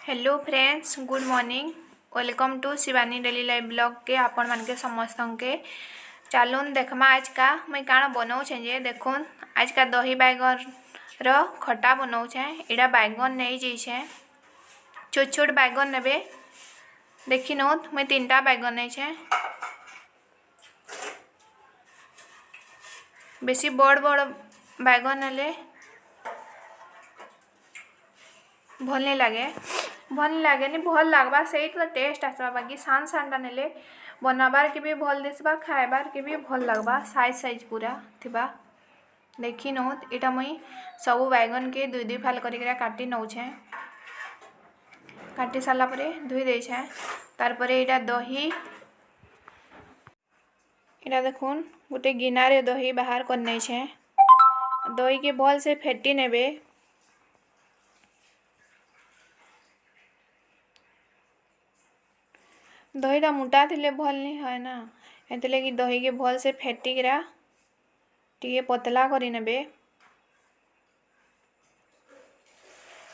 Hello friends, good morning. Welcome to Shivani daily life blog के आपण मानके समस्त के चलून देखमा आज का मुई काण बनाऊे जे देखून आज का दही बैगन खटा बनाऊे। इड़ा बैगन नहीं जाइए छोट छोट बैगन ने देखी नौ मुई 3टा बैगन नहीं बेसी बड़ बड़ बैगन हेले भल नहीं लगे नहीं भल लगवा से तो टेस्ट आसवा बाकी सान सानटा नेले बनाबार के भी भल दिसबा खाइबार के भी भल लगवा साइज पूरा थिबा। देखी नौ इटा मुई सबू बैगन के दुई दुई फाल कर काटी नौछे। काटी सारा परे धुई देछे तार परे इटा दही इटा देखुन गोटे गिनारे दही बाहर कर नहीं छे। दही के भल से फेटी नेबे। दहीटा मोटा थिले भल नहीं है ना एते लगी दही के भल से फेटिकरा टिके पतला करी नेबे।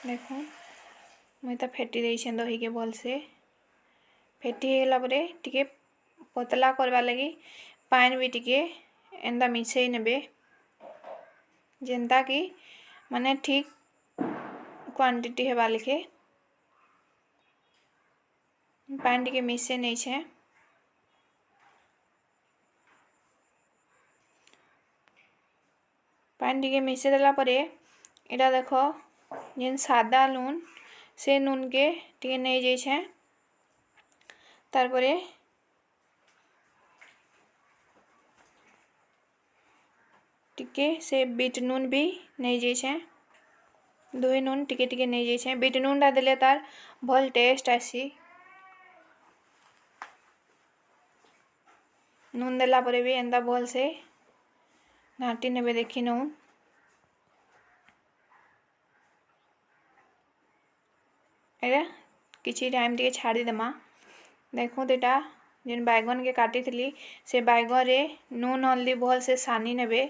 देखो मुई तो फेटी देछे दही के भल से फेटी गला परे टिके पतला करवा लगी पानी भी टिके एंदा मिसई नेबे जेंता कि माने ठीक क्वांटिटी हेबा लिखे पानी टिके मिसे नहीं छे। पानी टिके मिसे देला परे इटा देखो जेन सादा नून से नून के टिके नहीं जाई छे। तार परे टिके से बीट नून भी नहीं जाई छे। दुई नून टिके टिके नहीं जाई छे। बीट नून टा देले तार भल टेस्ट आसी। नून देला परे भी एंदा भल से घाटी नेबे। देखी नौ एटा किछि टाइम टिके छाड़ी देमा। देखो एटा जेन बैगन के काटी थली से बैगन रे नून हल्दी भल से सानी नेबे।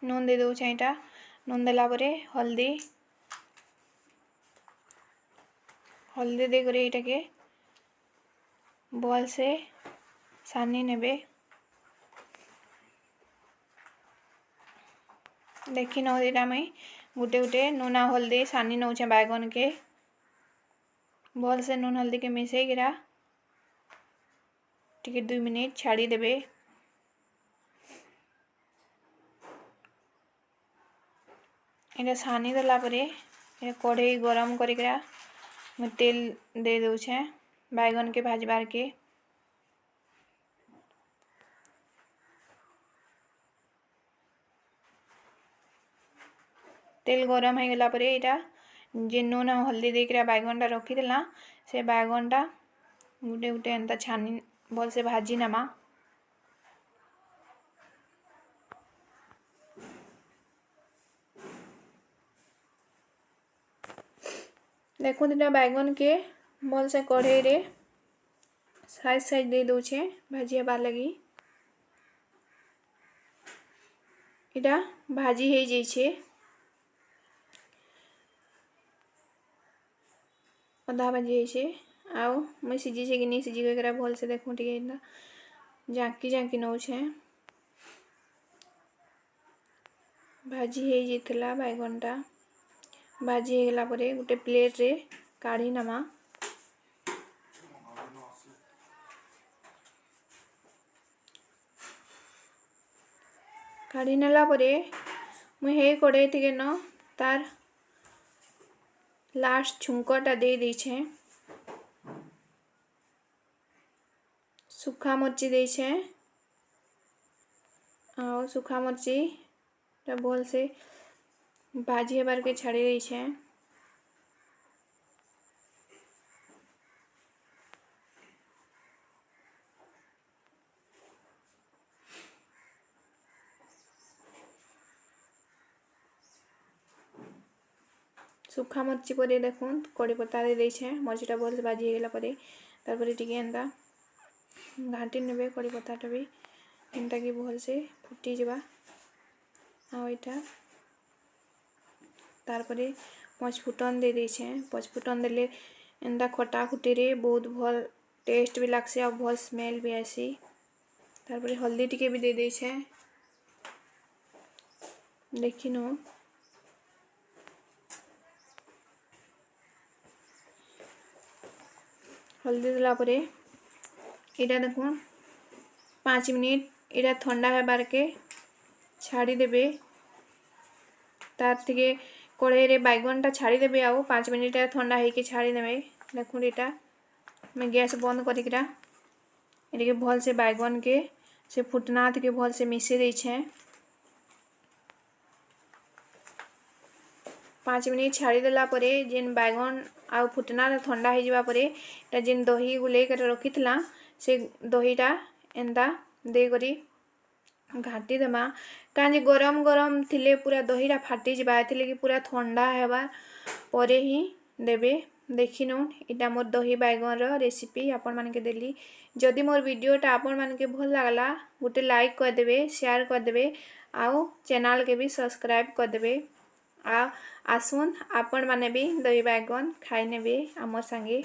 नून दे दउछे एटा नून देला परे हल्दी दे करे एटा के भल से सानी नेबे। देखी नौ एटा मैं गुटे गुटे नूना हल्दी सानी नौछे बैगन के भल से नून हल्दी के मिसई गिरा टिके 2 मिनट छाड़ी देबे। एटा सानी देला परे कढ़ई गरम करिकरा मैं तेल दे दउछे बैगन के भाजबार के। तेल गरम हो गला परे एटा जे नून हल्दी देकरा बैगन टा रखी देला से बैगन टा गुटे गुटे एंता छानी भल से भाजी नमा। देखो इटा बैगन के भल से कढ़ई रे साइज दे दउछे भाजी हेबार लगी। इटा भाजी हो जाइछे अधा भाजी है आउ मैं सीझी छे कि नहीं सीझी एकरा भल से देखो टिके जाकी जाकी नौछे। भाजी हो जाइतला बैगन टा भाजी हो गला परे गोटे प्लेट रे काढ़ी नमा। काढ़ी नेला परे मुई हे कढ़ई टिके न तार लास्ट छुंकटा दे देछे। सुखा मिर्ची देछे और सुखा मिर्ची टा भल से भाजी हेबार के छाड़ी देछे। सुखा मिर्ची परे देखुन कड़ी पत्ता दे देछे मर्चीटा भल से भाजी गला परे तार परे टिके एंता घाटी नेबे कड़ी पत्ताटा भी एंता कि भल से फुटी जबा। आ एटा तार परे 5 फुटन दे देछे 5 फुटन देले एंदा खटा खुटी रे बहुत भल टेस्ट भी लागसे और भल स्मेल भी आसी। तार परे हल्दी टिके भी दे देछे देखिनो हल्दी देला परे इटा देखुन 5 मिनिट इटा ठंडा हेबार के छाड़ी देबे। तार थेके कढ़ाई रे बैगन टा छाड़ी देबे आउ 5 मिनिट ठंडा होके छाड़ी देबे। देखुन इटा मैं गैस बंद करिकरा इटे भल से बैगन के से फुटना थेके भल से मिसे देछे। 5 मिनिट छाड़ी देला परे जेन बैगन आउ फुटना ठंडा हो जावा परे एटा जेन दही गुले कर रखितला से दहीटा एंदा दे करी घाटी देमा काजे गरम गरम थिले पूरा दहीटा फाटी जबा थिले कि पूरा ठंडा हेबा परे ही देबे। देखिनो इटा मोर दही बैगन रो रेसिपी आपण मानके देली। जदि मोर वीडियोटा आपण मानके भल लागला गोटे लाइक कर देबे शेयर कर देबे आउ चैनल के भी सब्सक्राइब कर देबे। आ आसुन आपण माने भी दही बैगन खाई नेबे हमर संगे।